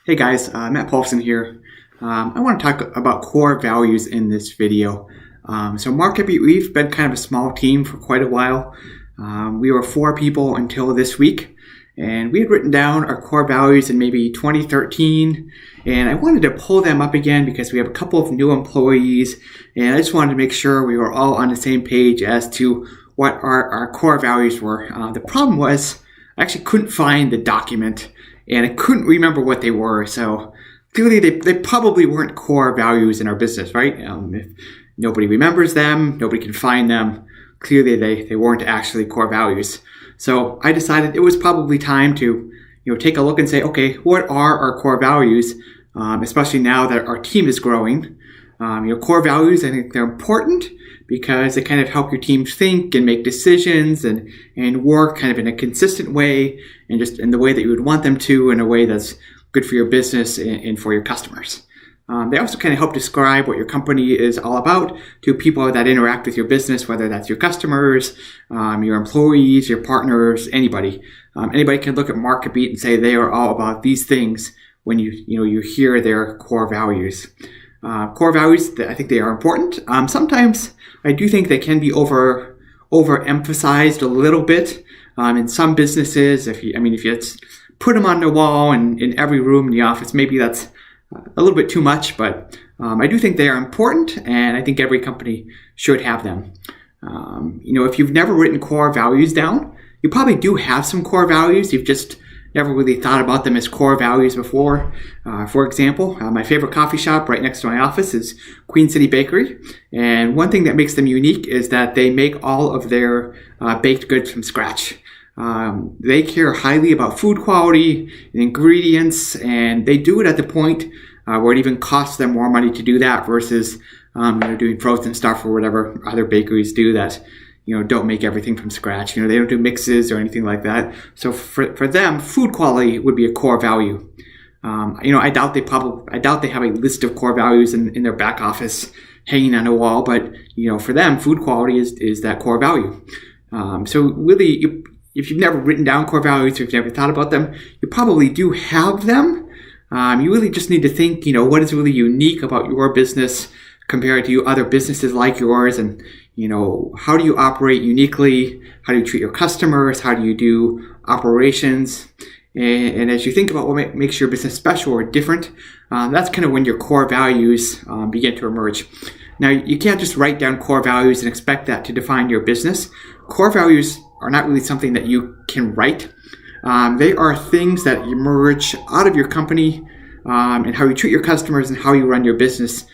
Hey guys, Matt Paulson here. I want to talk about core values in this video. So MarketBeat, we've been kind of a small team for quite a while. We were 4 people until this week, and we had written down our core values in maybe 2013, and I wanted to pull them up again because we have a couple of new employees, and I just wanted to make sure we were all on the same page as to what our core values were. The problem was I actually couldn't find the document, and I couldn't remember what they were. So clearly they probably weren't core values in our business, right? If nobody remembers them, nobody can find them, clearly they weren't actually core values. So I decided it was probably time to take a look and say, okay, what are our core values, especially now that our team is growing. Core values, I think they're important because they kind of help your team think and make decisions and work kind of in a consistent way and just in the way that you would want them to, in a way that's good for your business and for your customers. They also kind of help describe what your company is all about to people that interact with your business, whether that's your customers, your employees, your partners, anybody. Anybody can look at MarketBeat and say they are all about these things when you hear their core values. Core values, I think they are important. Sometimes I do think they can be overemphasized a little bit. In some businesses, if you put them on the wall and in every room in the office, maybe that's a little bit too much, but I do think they are important, and I think every company should have them. If you've never written core values down, you probably do have some core values. You've just never really thought about them as core values before. For example, my favorite coffee shop right next to my office is Queen City Bakery. And one thing that makes them unique is that they make all of their baked goods from scratch. They care highly about food quality and ingredients, and they do it at the point where it even costs them more money to do that versus doing frozen stuff or whatever other bakeries do that don't make everything from scratch. They don't do mixes or anything like that. So for them, food quality would be a core value. I doubt they have a list of core values in their back office hanging on a wall, but for them, food quality is that core value. So really, if you've never written down core values or if you've never thought about them, you probably do have them. You really just need to think, what is really unique about your business compared to other businesses like yours, and how do you operate uniquely? How do you treat your customers? How do you do operations? And as you think about what makes your business special or different, that's kind of when your core values begin to emerge. Now, you can't just write down core values and expect that to define your business. Core values are not really something that you can write. They are things that emerge out of your company and how you treat your customers and how you run your business.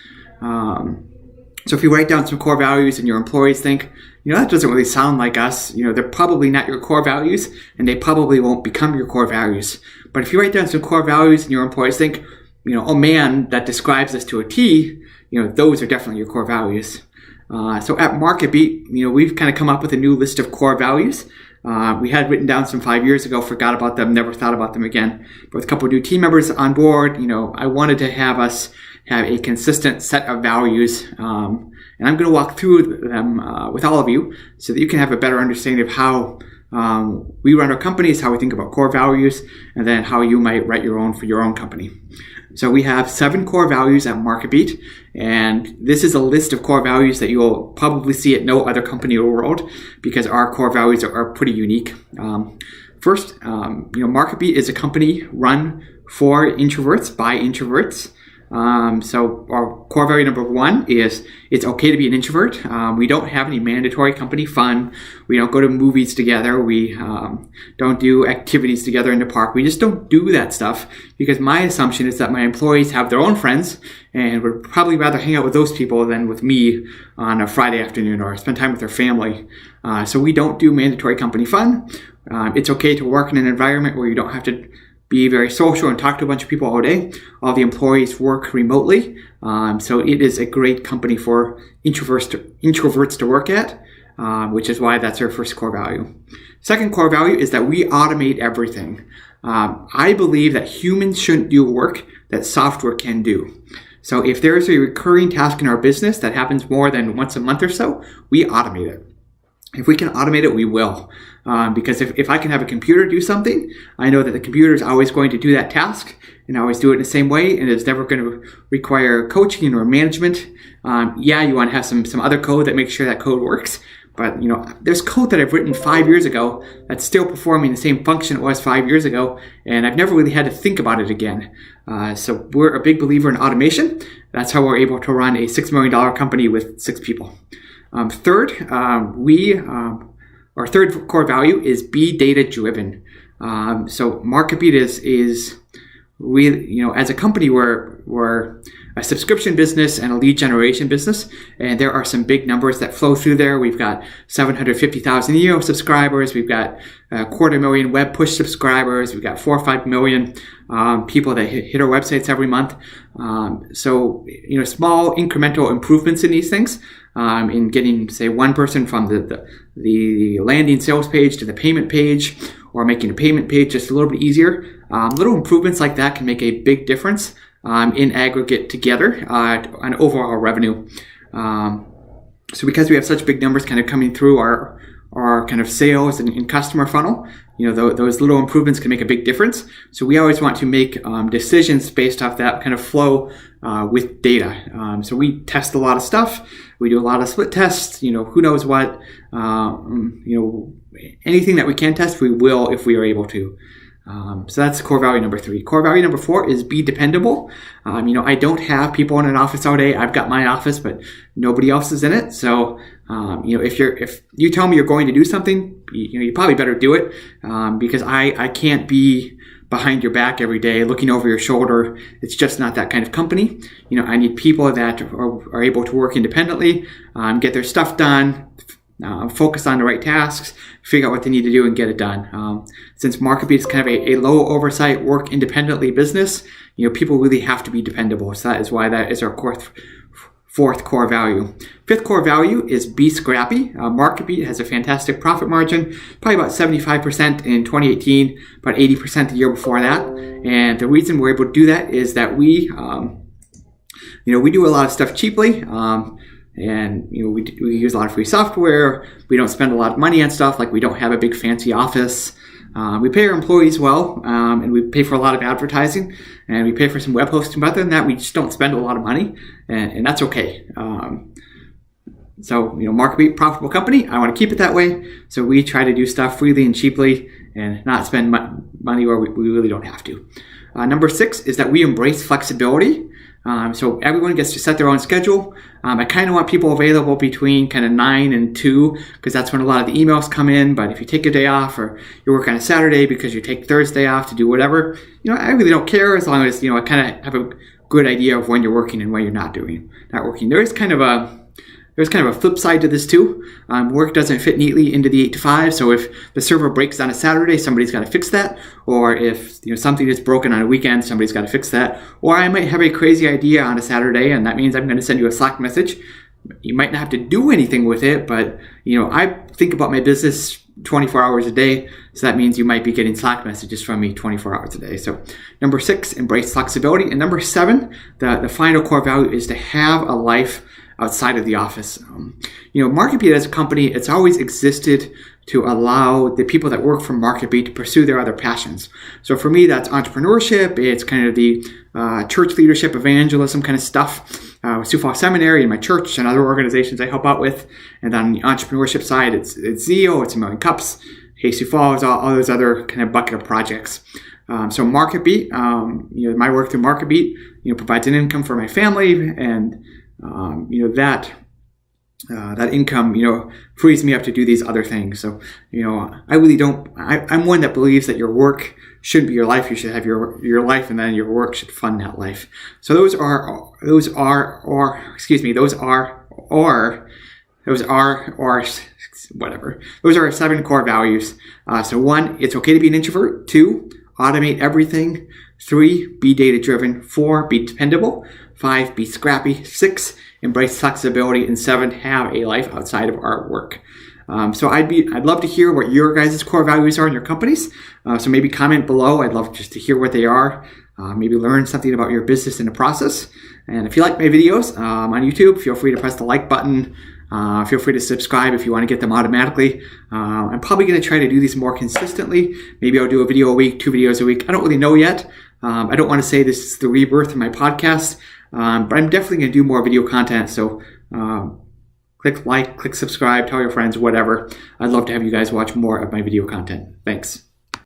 So if you write down some core values and your employees think, that doesn't really sound like us, they're probably not your core values, and they probably won't become your core values. But if you write down some core values and your employees think, oh man, that describes us to a T, those are definitely your core values. So at MarketBeat, we've kind of come up with a new list of core values. We had written down some 5 years ago, forgot about them, never thought about them again. But with a couple of new team members on board, I wanted to have us have a consistent set of values. And I'm going to walk through them with all of you so that you can have a better understanding of how we run our companies, how we think about core values, and then how you might write your own for your own company. So we have 7 core values at MarketBeat, and this is a list of core values that you'll probably see at no other company in the world because our core values are pretty unique. First, MarketBeat is a company run for introverts by introverts. So our core value number 1 is it's okay to be an introvert. We don't have any mandatory company fun. We don't go to movies together. We don't do activities together in the park. We just don't do that stuff because my assumption is that my employees have their own friends and would probably rather hang out with those people than with me on a Friday afternoon or spend time with their family. So we don't do mandatory company fun. It's okay to work in an environment where you don't have to be very social and talk to a bunch of people all day. All the employees work remotely, so it is a great company for introverts to work at, which is why that's our first core value. Second core value is that we automate everything. I believe that humans shouldn't do work that software can do. So if there's a recurring task in our business that happens more than once a month or so, we automate it. If we can automate it, we will. Because if I can have a computer do something, I know that the computer is always going to do that task and always do it in the same way, and it's never going to require coaching or management. You want to have some other code that makes sure that code works. But there's code that I've written 5 years ago that's still performing the same function it was 5 years ago, and I've never really had to think about it again. So we're a big believer in automation. That's how we're able to run a $6 million company with 6 people. Third, our third core value is be data driven. So MarketBeat is we, as a company, we're a subscription business and a lead generation business, and there are some big numbers that flow through there. We've got 750,000 email subscribers. We've got 250,000 web push subscribers. We've got 4 or 5 million people that hit our websites every month. So small incremental improvements in these things, in getting, say, one person from the landing sales page to the payment page, or making a payment page just a little bit easier. Little improvements like that can make a big difference in aggregate together on overall revenue. So because we have such big numbers kind of coming through our kind of sales and customer funnel, those little improvements can make a big difference. So we always want to make decisions based off that kind of flow with data. So we test a lot of stuff. We do a lot of split tests. Who knows what. Anything that we can test, we will if we are able to. So that's core value number 3. Core value number 4 is be dependable. I don't have people in an office all day. I've got my office, but nobody else is in it. So, if you tell me you're going to do something, you probably better do it, because I can't be behind your back every day looking over your shoulder. It's just not that kind of company. I need people that are able to work independently, get their stuff done, focus on the right tasks, figure out what they need to do, and get it done. Since MarketBeat is kind of a low oversight, work independently business, people really have to be dependable. So that is why that is our fourth core value. Fifth core value is be scrappy. MarketBeat has a fantastic profit margin, probably about 75% in 2018, about 80% the year before that. And the reason we're able to do that is that we do a lot of stuff cheaply. And we use a lot of free software. We don't spend a lot of money on stuff, like we don't have a big fancy office. We pay our employees well, and we pay for a lot of advertising, and we pay for some web hosting. But other than that, we just don't spend a lot of money, and that's okay. So MarketBeat, profitable company. I want to keep it that way. So we try to do stuff freely and cheaply, and not spend money where we really don't have to. Number 6 is that we embrace flexibility. So everyone gets to set their own schedule. I kind of want people available between kind of 9 and 2, because that's when a lot of the emails come in. But if you take a day off, or you work on a Saturday because you take Thursday off to do whatever, I really don't care, as long as, I kind of have a good idea of when you're working and when you're not working. There's kind of a flip side to this too. Work doesn't fit neatly into the 8 to 5. So if the server breaks on a Saturday, somebody's got to fix that. Or if something is broken on a weekend, somebody's got to fix that. Or I might have a crazy idea on a Saturday, and that means I'm going to send you a Slack message. You might not have to do anything with it, but I think about my business 24 hours a day. So that means you might be getting Slack messages from me 24 hours a day. So number 6, embrace flexibility. And number 7, the final core value is to have a life outside of the office. MarketBeat as a company, it's always existed to allow the people that work for MarketBeat to pursue their other passions. So for me, that's entrepreneurship. It's kind of the church leadership, evangelism kind of stuff with Sioux Falls Seminary and my church and other organizations I help out with. And then on the entrepreneurship side, it's Zeo, it's A Million Cups, Hey Sioux Falls, all those other kind of bucket of projects. So MarketBeat, my work through MarketBeat, provides an income for my family, and that income, frees me up to do these other things. So, I really don't, I'm one that believes that your work shouldn't be your life. You should have your life, and then your work should fund that life. So those are our 7 core values. So 1, it's okay to be an introvert. 2, automate everything. 3, be data driven. 4, be dependable. 5, be scrappy. 6, embrace flexibility. And 7, have a life outside of our work. So I'd love to hear what your guys' core values are in your companies. So maybe comment below. I'd love just to hear what they are. Maybe learn something about your business in the process. And if you like my videos on YouTube, feel free to press the like button. Feel free to subscribe if you want to get them automatically. I'm probably going to try to do these more consistently. Maybe I'll do a video a week, 2 videos a week. I don't really know yet. I don't want to say this is the rebirth of my podcast, but I'm definitely going to do more video content. So click like, click subscribe, tell your friends, whatever. I'd love to have you guys watch more of my video content. Thanks.